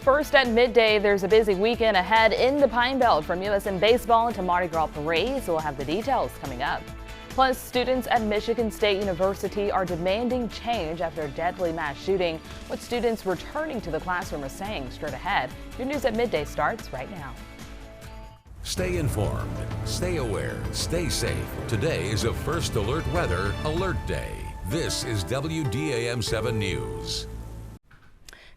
First at midday, there's a busy weekend ahead in the Pine Belt from USM baseball to Mardi Gras parades. We'll have the details coming up. Plus, students at Michigan State University are demanding change after a deadly mass shooting. What students returning to the classroom are saying straight ahead. Your news at midday starts right now. Stay informed, stay aware, stay safe. Today is a First Alert Weather Alert Day. This is WDAM 7 News.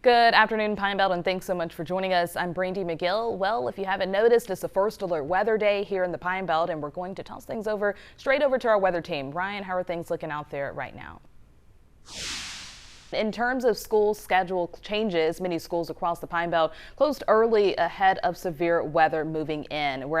Good afternoon, Pine Belt, and thanks so much for joining us. I'm Brandy Mcgill. Well, if you haven't noticed, it's the First Alert Weather Day here in the Pine Belt, and we're going to toss things straight over to our weather team. Ryan, how are things looking out there right now? In terms of school schedule changes, many schools across the Pine Belt closed early ahead of severe weather moving in.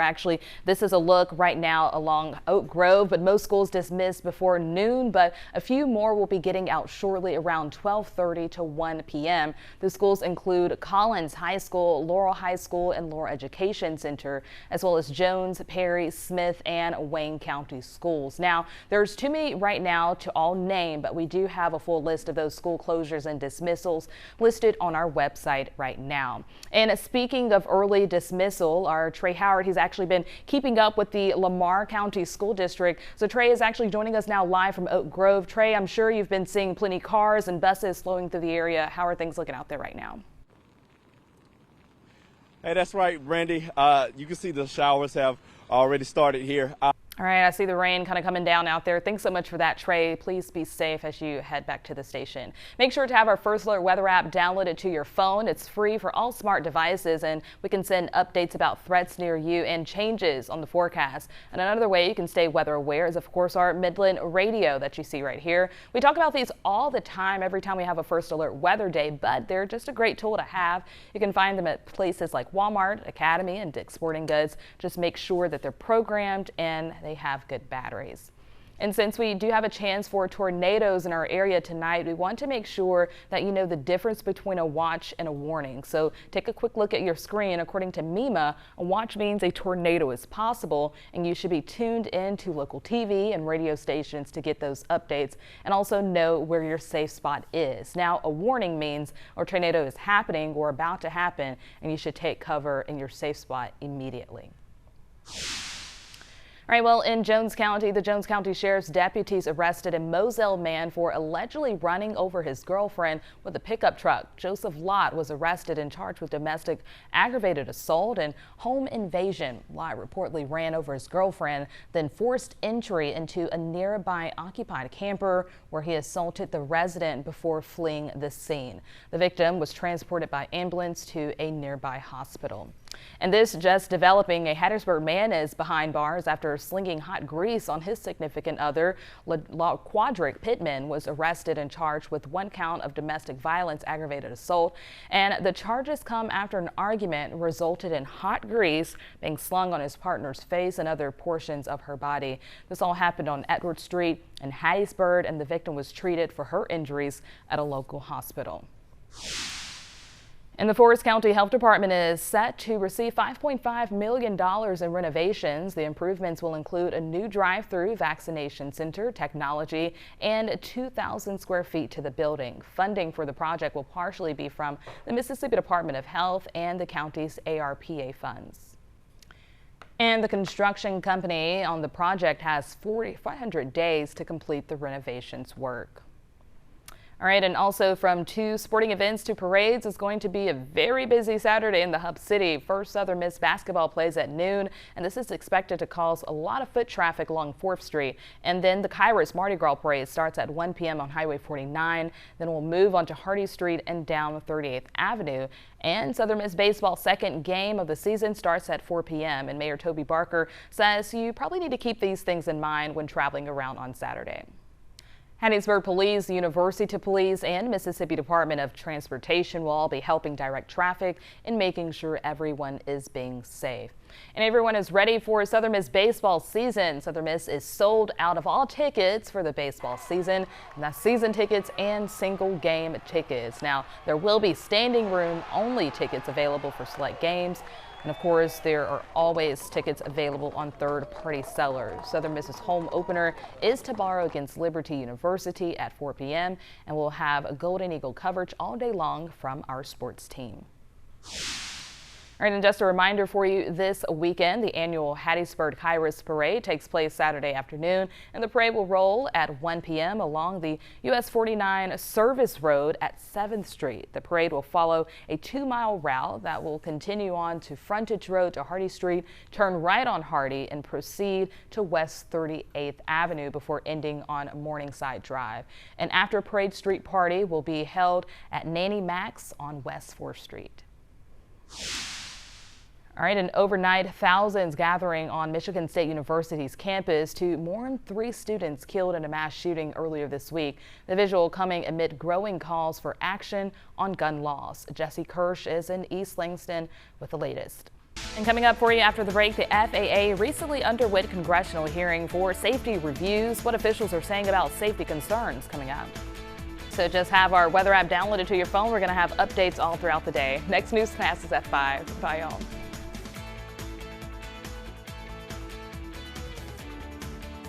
This is a look right now along Oak Grove, but most schools dismissed before noon, but a few more will be getting out shortly around 12:30 to 1 p.m. The schools include Collins High School, Laurel High School, and Laurel Education Center, as well as Jones, Perry, Smith, and Wayne County schools. Now, there's too many right now to all name, but we do have a full list of those school closures and dismissals listed on our website right now. And speaking of early dismissal, our Trey Howard, he's actually been keeping up with the Lamar County School District. So Trey is actually joining us now live from Oak Grove. Trey, I'm sure you've been seeing plenty cars and buses flowing through the area. How are things looking out there right now? Hey, that's right, Brandy. You can see the showers have already started here. All right, I see the rain kind of coming down out there. Thanks so much for that, Trey. Please be safe as you head back to the station. Make sure to have our First Alert Weather app downloaded to your phone. It's free for all smart devices, and we can send updates about threats near you and changes on the forecast. And another way you can stay weather aware is, of course, our Midland radio that you see right here. We talk about these all the time, every time we have a First Alert Weather Day, but they're just a great tool to have. You can find them at places like Walmart, Academy, and Dick's Sporting Goods. Just make sure that they're programmed and they have good batteries. And since we do have a chance for tornadoes in our area tonight, we want to make sure that you know the difference between a watch and a warning. So take a quick look at your screen. According to MEMA, a watch means a tornado is possible, and you should be tuned in to local TV and radio stations to get those updates and also know where your safe spot is. Now, a warning means a tornado is happening or about to happen, and you should take cover in your safe spot immediately. All right, well, in Jones County, the Jones County Sheriff's deputies arrested a Moselle man for allegedly running over his girlfriend with a pickup truck. Joseph Lott was arrested and charged with domestic aggravated assault and home invasion. Lott reportedly ran over his girlfriend, then forced entry into a nearby occupied camper where he assaulted the resident before fleeing the scene. The victim was transported by ambulance to a nearby hospital. And this just developing, a Hattiesburg man is behind bars after slinging hot grease on his significant other. Quadric Pittman was arrested and charged with 1 count of domestic violence aggravated assault. And the charges come after an argument resulted in hot grease being slung on his partner's face and other portions of her body. This all happened on Edward Street in Hattiesburg, and the victim was treated for her injuries at a local hospital. And the Forest County Health Department is set to receive $5.5 million in renovations. The improvements will include a new drive-through vaccination center, technology, and 2,000 square feet to the building. Funding for the project will partially be from the Mississippi Department of Health and the county's ARPA funds. And the construction company on the project has 400 days to complete the renovations work. All right, and also from 2 sporting events to parades, it's going to be a very busy Saturday in the Hub City. First, Southern Miss basketball plays at noon, and this is expected to cause a lot of foot traffic along 4th Street. And then the Kairos Mardi Gras parade starts at 1 p.m. on Highway 49. Then we'll move on to Hardy Street and down 38th Avenue. And Southern Miss baseball's second game of the season starts at 4 p.m. And Mayor Toby Barker says you probably need to keep these things in mind when traveling around on Saturday. Hattiesburg Police, University Police, and Mississippi Department of Transportation will all be helping direct traffic and making sure everyone is being safe. And everyone is ready for Southern Miss baseball season. Southern Miss is sold out of all tickets for the baseball season, and that's season tickets and single game tickets. Now, there will be standing room only tickets available for select games. And of course, there are always tickets available on third-party sellers. Southern Miss's home opener is to borrow against Liberty University at 4 p.m. and we'll have a Golden Eagle coverage all day long from our sports team. All right, and just a reminder for you, this weekend, the annual Hattiesburg Kairos Parade takes place Saturday afternoon, and the parade will roll at 1 p.m. along the US 49 Service Road at 7th Street. The parade will follow a 2-mile route that will continue on to Frontage Road to Hardy Street, turn right on Hardy, and proceed to West 38th Avenue before ending on Morningside Drive. An after parade street party will be held at Nanny Mac's on West 4th Street. All right, and overnight, thousands gathering on Michigan State University's campus to mourn 3 students killed in a mass shooting earlier this week. The visual coming amid growing calls for action on gun laws. Jesse Kirsch is in East Langston with the latest. And coming up for you after the break, the FAA recently underwent congressional hearing for safety reviews. What officials are saying about safety concerns coming up. So just have our weather app downloaded to your phone. We're going to have updates all throughout the day. Next Newscast is at 5. Bye, y'all.